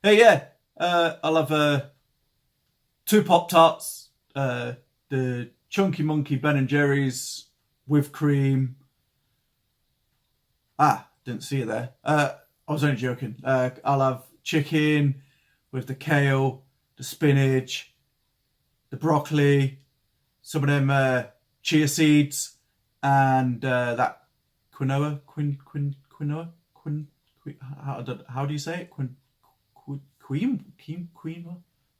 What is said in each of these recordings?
Hey, yeah, I'll have two Pop Tarts, the Chunky Monkey Ben and Jerry's with cream. Didn't see it there. I was only joking. I'll have chicken with the kale, the spinach, the broccoli, some of them chia seeds, and that quinoa. How do you say it? Queen.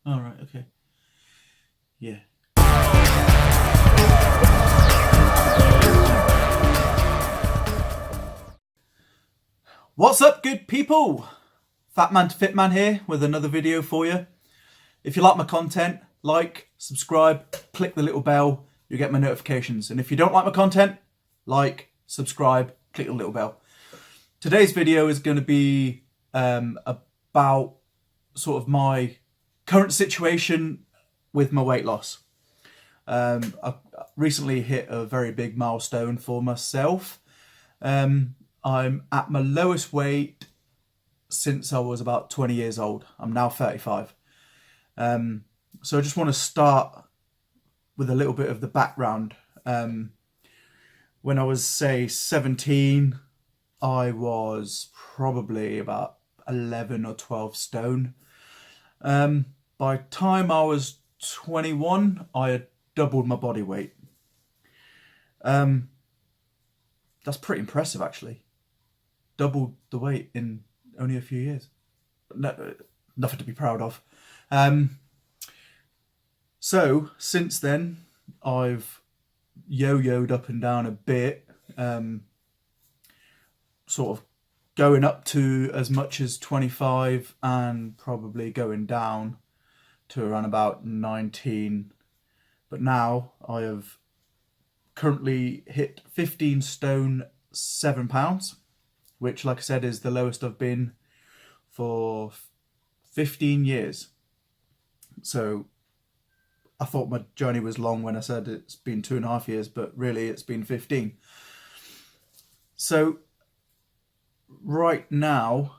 All right, okay, yeah. What's up, good people? Fat Man to Fit Man here with another video for you. If you like my content, like, subscribe, click the little bell, you'll get my notifications. And if you don't like my content, like, subscribe, click the little bell. Today's video is going to be about sort of my current situation with my weight loss. I recently hit a very big milestone for myself. I'm at my lowest weight since I was about 20 years old. I'm now 35. So I just want to start with a little bit of the background. When I was, say, 17, I was probably about 11 or 12 stone. By the time I was 21, I had doubled my body weight. That's pretty impressive, actually. Doubled the weight in only a few years. No, nothing to be proud of. So since then, I've yo-yoed up and down a bit, sort of going up to as much as 25 and probably going down to around about 19. But now I have currently hit 15 stone 7 pounds, which, like I said, is the lowest I've been for 15 years. So I thought my journey was long when I said it's been 2.5 years, but really it's been 15. So right now,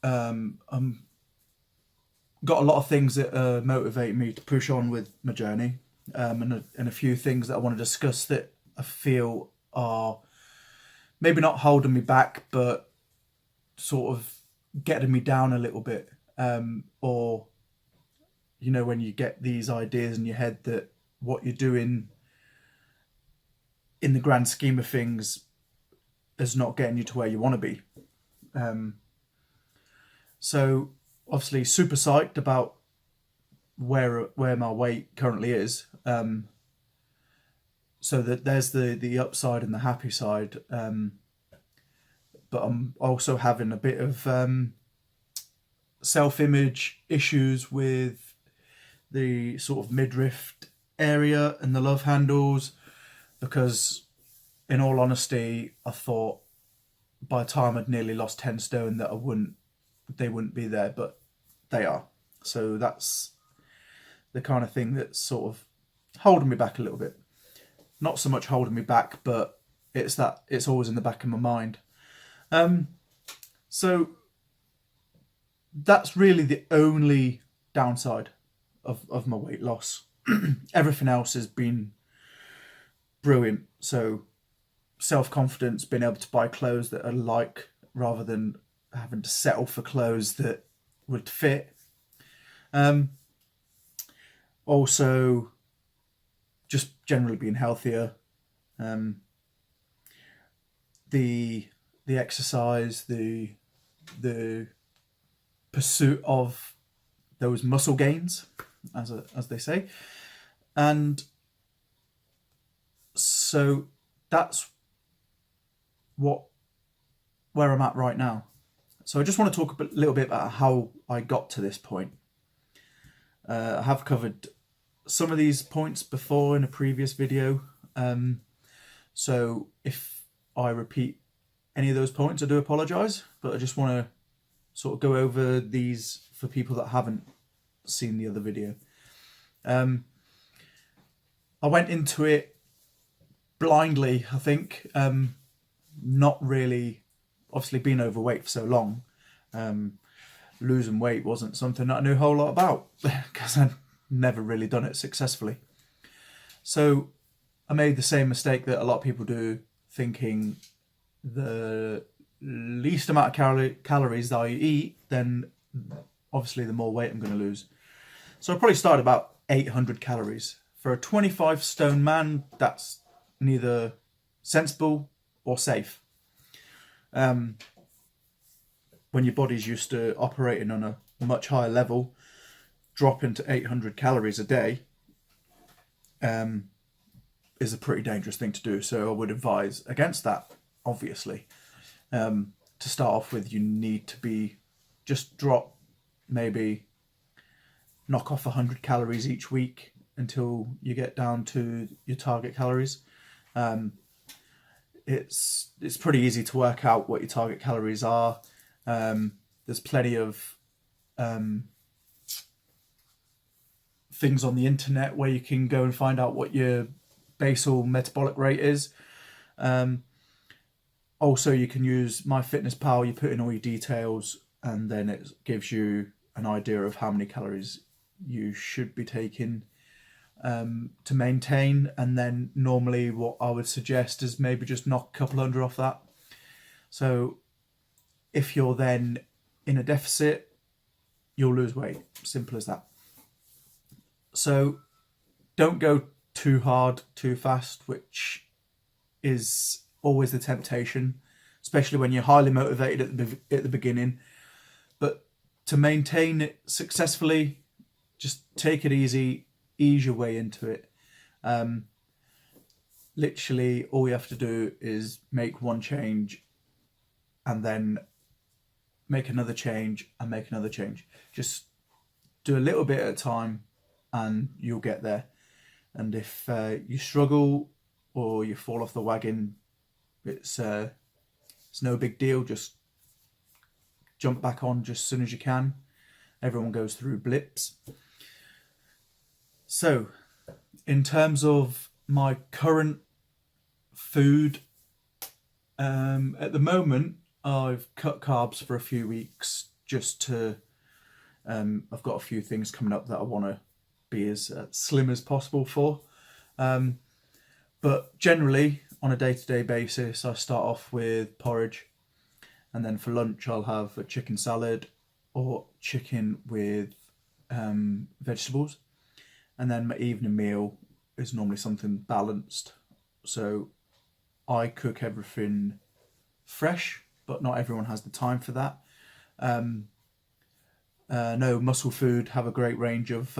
I'm got a lot of things that motivate me to push on with my journey, and a few things that I want to discuss that I feel are maybe not holding me back, but sort of getting me down a little bit, or when you get these ideas in your head that what you're doing in the grand scheme of things is not getting you to where you want to be. So obviously super psyched about where my weight currently is. So that there's the upside and the happy side. But I'm also having a bit of self-image issues with the sort of midriff area and the love handles, because in all honesty, I thought by the time I'd nearly lost 10 stone that they wouldn't be there, but they are. So that's the kind of thing that's sort of holding me back a little bit. Not so much holding me back, but it's always in the back of my mind. So that's really the only downside of my weight loss. Everything else has been brilliant. So self-confidence, being able to buy clothes that I like rather than having to settle for clothes that would fit. Also, just generally being healthier. The exercise, the pursuit of those muscle gains, as they say, and so that's where I'm at right now. So I just want to talk a little bit about how I got to this point. I have covered some of these points before in a previous video, so if I repeat any of those points, I do apologise, but I just want to sort of go over these for people that haven't seen the other video. I went into it blindly, I think, not really, obviously being overweight for so long, losing weight wasn't something that I knew a whole lot about because I'd never really done it successfully. So I made the same mistake that a lot of people do, thinking the least amount of calories that I eat, then obviously the more weight I'm going to lose. So I probably started about 800 calories. For a 25 stone man, that's neither sensible or safe. When your body's used to operating on a much higher level, dropping to 800 calories a day is a pretty dangerous thing to do. So I would advise against that, obviously. To start off with, you need to knock off 100 calories each week until you get down to your target calories. It's pretty easy to work out what your target calories are. There's plenty of things on the internet where you can go and find out what your basal metabolic rate is. Also, you can use MyFitnessPal. You put in all your details, and then it gives you an idea of how many calories you should be taking to maintain. And then normally what I would suggest is maybe just knock a couple hundred off that. So if you're then in a deficit, you'll lose weight. Simple as that. So don't go too hard, too fast, which is always the temptation, especially when you're highly motivated at the beginning. But to maintain it successfully, just take it easy, ease your way into it. Literally, all you have to do is make one change and then make another change and make another change. Just do a little bit at a time and you'll get there. And if you struggle or you fall off the wagon, it's no big deal. Just jump back on just as soon as you can. Everyone goes through blips. So, in terms of my current food, at the moment I've cut carbs for a few weeks just to. I've got a few things coming up that I want to be as slim as possible for. But generally, on a day-to-day basis, I start off with porridge, and then for lunch I'll have a chicken salad or chicken with vegetables, and then my evening meal is normally something balanced. So I cook everything fresh, but not everyone has the time for that. No, Muscle Food have a great range of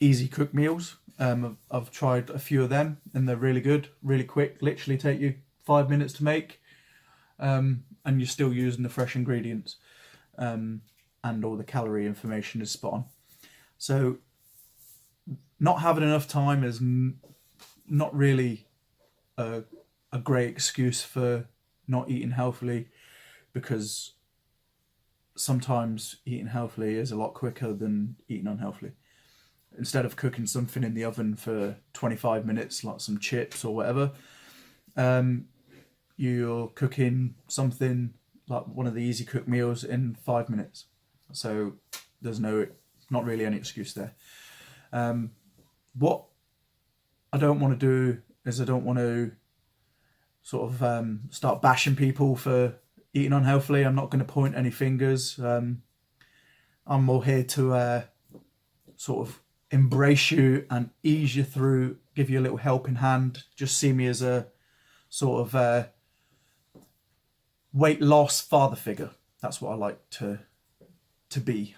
easy cook meals. I've tried a few of them and they're really good, really quick, literally take you 5 minutes to make, and you're still using the fresh ingredients, and all the calorie information is spot on. So not having enough time is not really a great excuse for not eating healthily, because sometimes eating healthily is a lot quicker than eating unhealthily. Instead of cooking something in the oven for 25 minutes, like some chips or whatever, you're cooking something like one of the easy cook meals in 5 minutes. So there's not really any excuse there. What I don't want to do is I don't want to sort of start bashing people for eating unhealthily. I'm not going to point any fingers. I'm more here to sort of embrace you and ease you through, give you a little helping hand. Just see me as a sort of weight loss father figure. That's what I like to be.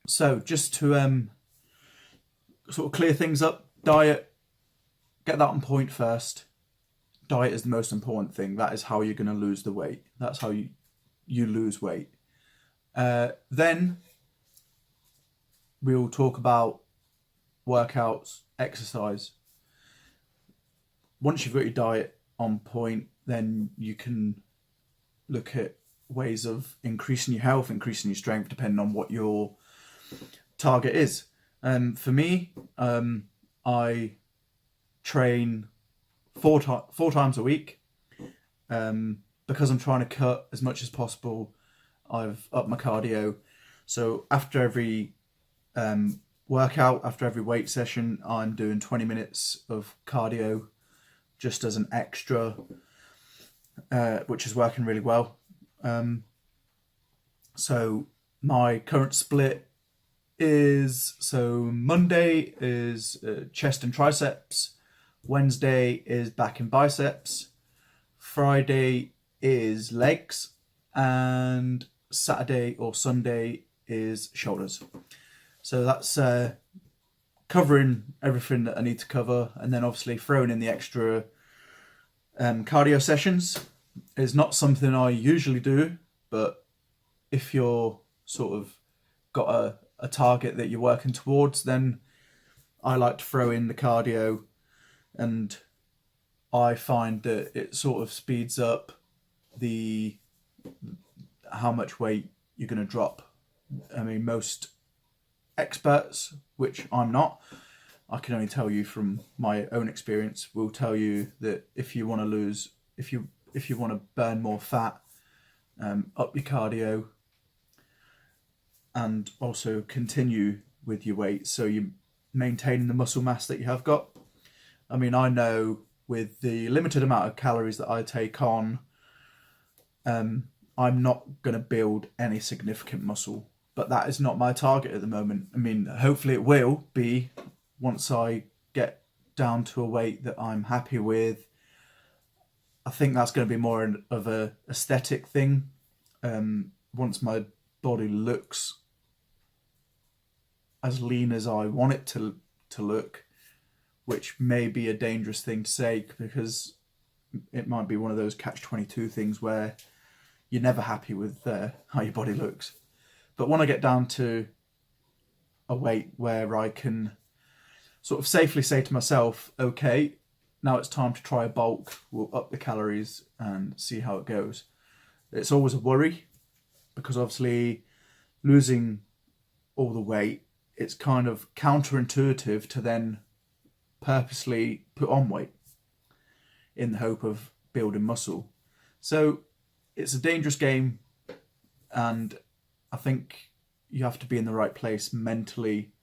So just to sort of clear things up, diet, get that on point first. Diet is the most important thing. That is how you're going to lose the weight. That's how you lose weight. Then we'll talk about workouts, exercise. Once you've got your diet on point, then you can look at ways of increasing your health, increasing your strength, depending on what your target is. For me, I train four times a week. Because I'm trying to cut as much as possible, I've upped my cardio. So after every workout, after every weight session, I'm doing 20 minutes of cardio just as an extra, which is working really well. So my current split is, so Monday is chest and triceps, Wednesday is back and biceps, Friday is legs, and Saturday or Sunday is shoulders. So that's covering everything that I need to cover, and then obviously throwing in the extra cardio sessions is not something I usually do, but if you're sort of got a target that you're working towards, then I like to throw in the cardio, and I find that it sort of speeds up how much weight you're going to drop. I mean, most experts, which I'm not, I can only tell you from my own experience, will tell you that if you want to lose, if you want to burn more fat, up your cardio, and also continue with your weight, so you maintain the muscle mass that you have got. I mean, I know with the limited amount of calories that I take on, I'm not going to build any significant muscle, but that is not my target at the moment. I mean, hopefully it will be once I get down to a weight that I'm happy with. I think that's going to be more of a aesthetic thing. Once my body looks as lean as I want it to look, which may be a dangerous thing to say because it might be one of those catch-22 things where you're never happy with how your body looks. But when I get down to a weight where I can sort of safely say to myself, okay, now it's time to try a bulk, we'll up the calories and see how it goes. It's always a worry because obviously losing all the weight, it's kind of counterintuitive to then purposely put on weight in the hope of building muscle. So it's a dangerous game, and I think you have to be in the right place mentally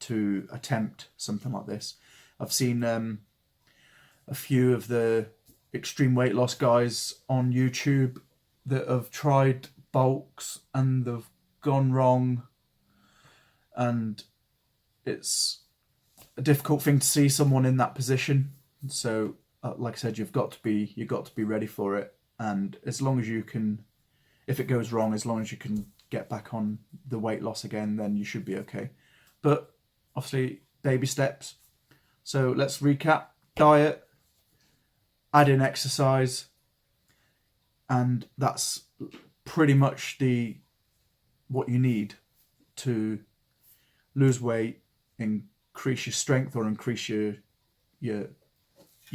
to attempt something like this. I've seen a few of the extreme weight loss guys on YouTube that have tried bulks and they've gone wrong, and it's a difficult thing to see someone in that position. So like I said, you've got to be ready for it, and as long as you can, if it goes wrong, as long as you can get back on the weight loss again, then you should be okay. But obviously baby steps. So let's recap: diet, add in exercise, and that's pretty much what you need to lose weight, increase your strength, or increase your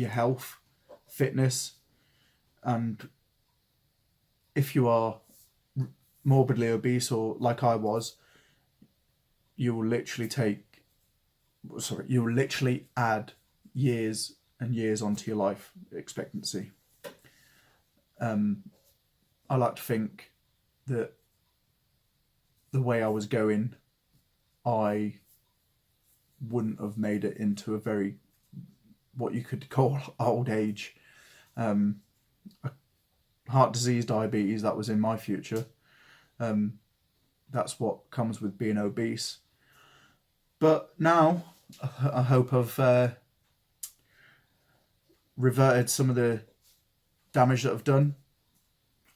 health, fitness. And if you are morbidly obese, or like I was, you will literally add years and years onto your life expectancy. I like to think that the way I was going, I wouldn't have made it into a very, what you could call old age. Heart disease, diabetes, that was in my future. That's what comes with being obese. But now I hope I've reverted some of the damage that I've done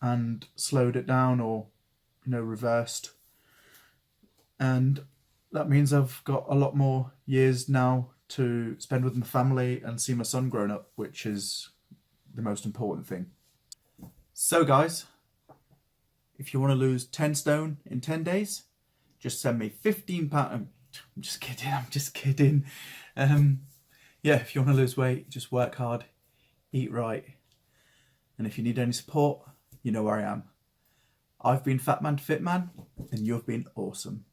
and slowed it down, or reversed. And that means I've got a lot more years now to spend with my family and see my son grown up, which is the most important thing. So guys, if you want to lose 10 stone in 10 days, just send me £15. I'm just kidding. Yeah, if you want to lose weight, just work hard, eat right. And if you need any support, you know where I am. I've been Fat Man to Fit Man, and you've been awesome.